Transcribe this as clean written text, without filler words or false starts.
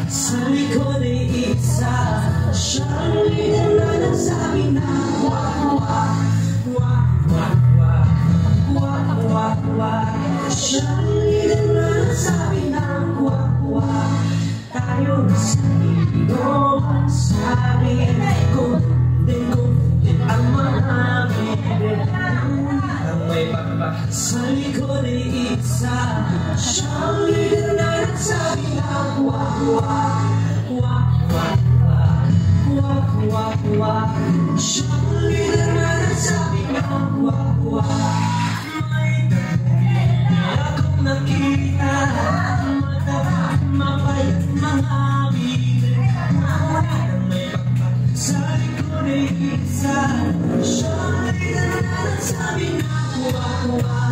Sa likod ay isa, siyang leader na nagsabi na wah, wah, wah, wah, wah, wah, wah, wah. Siyang leader na nagsabi na wah, wah. Tayo sa iyo ang sabi, kundi ang mga bibig ang may pagpag. Sa likod ay isa, siyang leader na nagsabi na wah, wah, wah, wah, wah, wah, wah. Siyang leader na nagsabi na wah, wah. May dami akong nakita, mapayat mga bibig ang may pagpag. Sa likod ay isa, siyang leader na nagsabi na wah, wah.